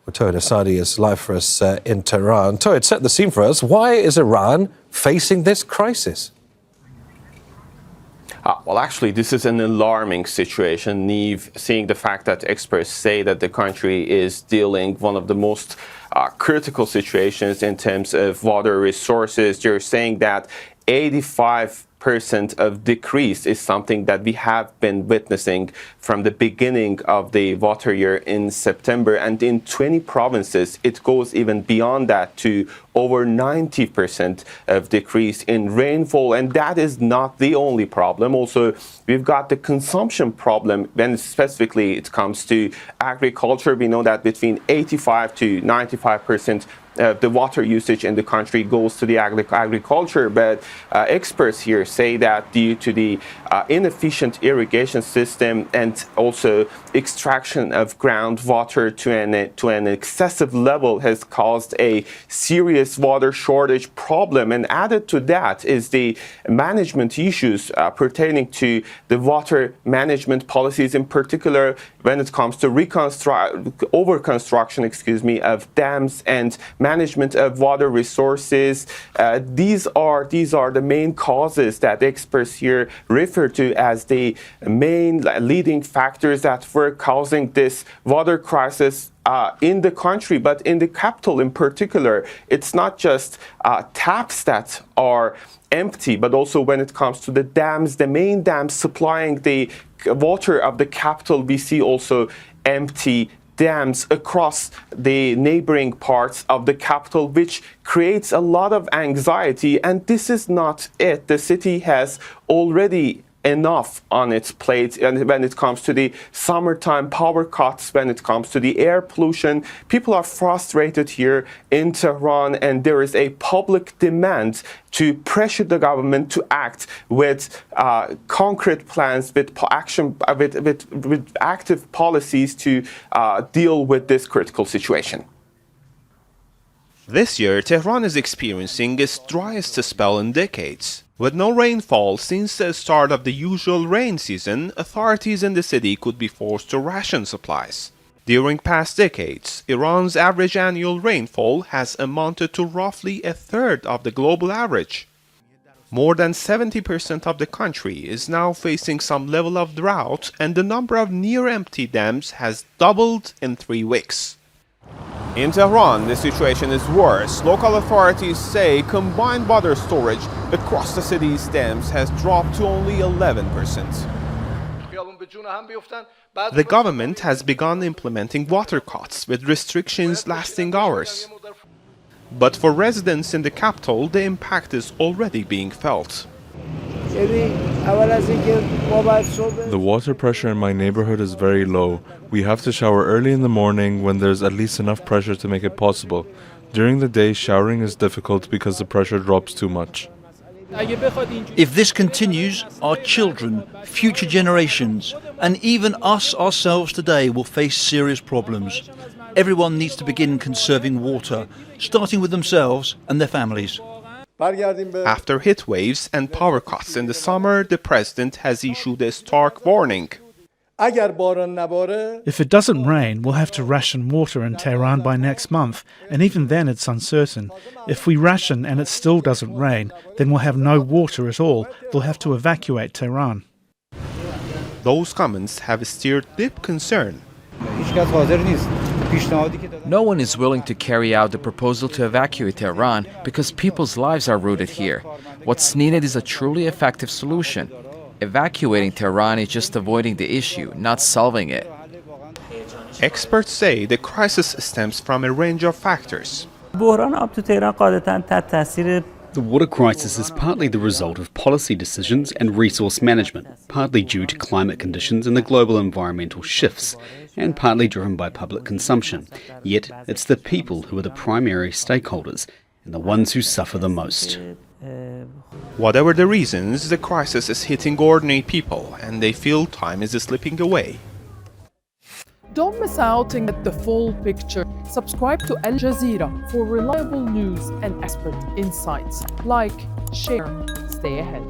Well, Tohid Asadi is live for us in Tehran. Tohid, set the scene for us. Why is Iran facing this crisis? Well, actually, this is an alarming situation, Neve, seeing the fact that experts say that the country is dealing one of the most critical situations in terms of water resources. They're saying that 85% of decrease is something that we have been witnessing from the beginning of the water year in September. And in 20 provinces, it goes even beyond that to over 90% of decrease in rainfall. And that is not the only problem. Also, we've got the consumption problem when specifically it comes to agriculture. We know that between 85 to 95% the water usage in the country goes to the agriculture, but experts here say that due to the inefficient irrigation system and also extraction of groundwater to an excessive level has caused a serious water shortage problem. And added to that is the management issues pertaining to the water management policies, in particular when it comes to overconstruction, of dams and management of water resources. These are the main causes that experts here refer to as the main leading factors that were causing this water crisis in the country, but in the capital in particular. It's not just taps that are empty, but also when it comes to the dams, the main dams supplying the water of the capital, we see also empty dams across the neighboring parts of the capital, which creates a lot of anxiety. And this is not it. The city has already enough on its plate, and when it comes to the summertime power cuts, when it comes to the air pollution, people are frustrated here in Tehran, and there is a public demand to pressure the government to act with concrete plans, with action, with active policies to deal with this critical situation. This year, Tehran is experiencing its driest spell in decades. With no rainfall since the start of the usual rain season, authorities in the city could be forced to ration supplies. During past decades, Iran's average annual rainfall has amounted to roughly a third of the global average. More than 70% of the country is now facing some level of drought, and the number of near-empty dams has doubled in 3 weeks. In Tehran, the situation is worse. Local authorities say combined water storage across the city's dams has dropped to only 11%. The government has begun implementing water cuts with restrictions lasting hours. But for residents in the capital, the impact is already being felt. The water pressure in my neighborhood is very low. We have to shower early in the morning when there's at least enough pressure to make it possible. During the day, showering is difficult because the pressure drops too much. If this continues, our children, future generations, and even us ourselves today will face serious problems. Everyone needs to begin conserving water, starting with themselves and their families. After heat waves and power cuts in the summer, the president has issued a stark warning. If it doesn't rain, we'll have to ration water in Tehran by next month, and even then it's uncertain. If we ration and it still doesn't rain, then we'll have no water at all. They'll have to evacuate Tehran. Those comments have stirred deep concern. No one is willing to carry out the proposal to evacuate Tehran because people's lives are rooted here. What's needed is a truly effective solution. Evacuating Tehran is just avoiding the issue, not solving it. Experts say the crisis stems from a range of factors. The water crisis is partly the result of policy decisions and resource management, partly due to climate conditions and the global environmental shifts, and partly driven by public consumption. Yet, it's the people who are the primary stakeholders and the ones who suffer the most. Whatever the reasons, the crisis is hitting ordinary people, and they feel time is slipping away. Don't miss out and get the full picture. Subscribe to Al Jazeera for reliable news and expert insights. Like, share, stay ahead.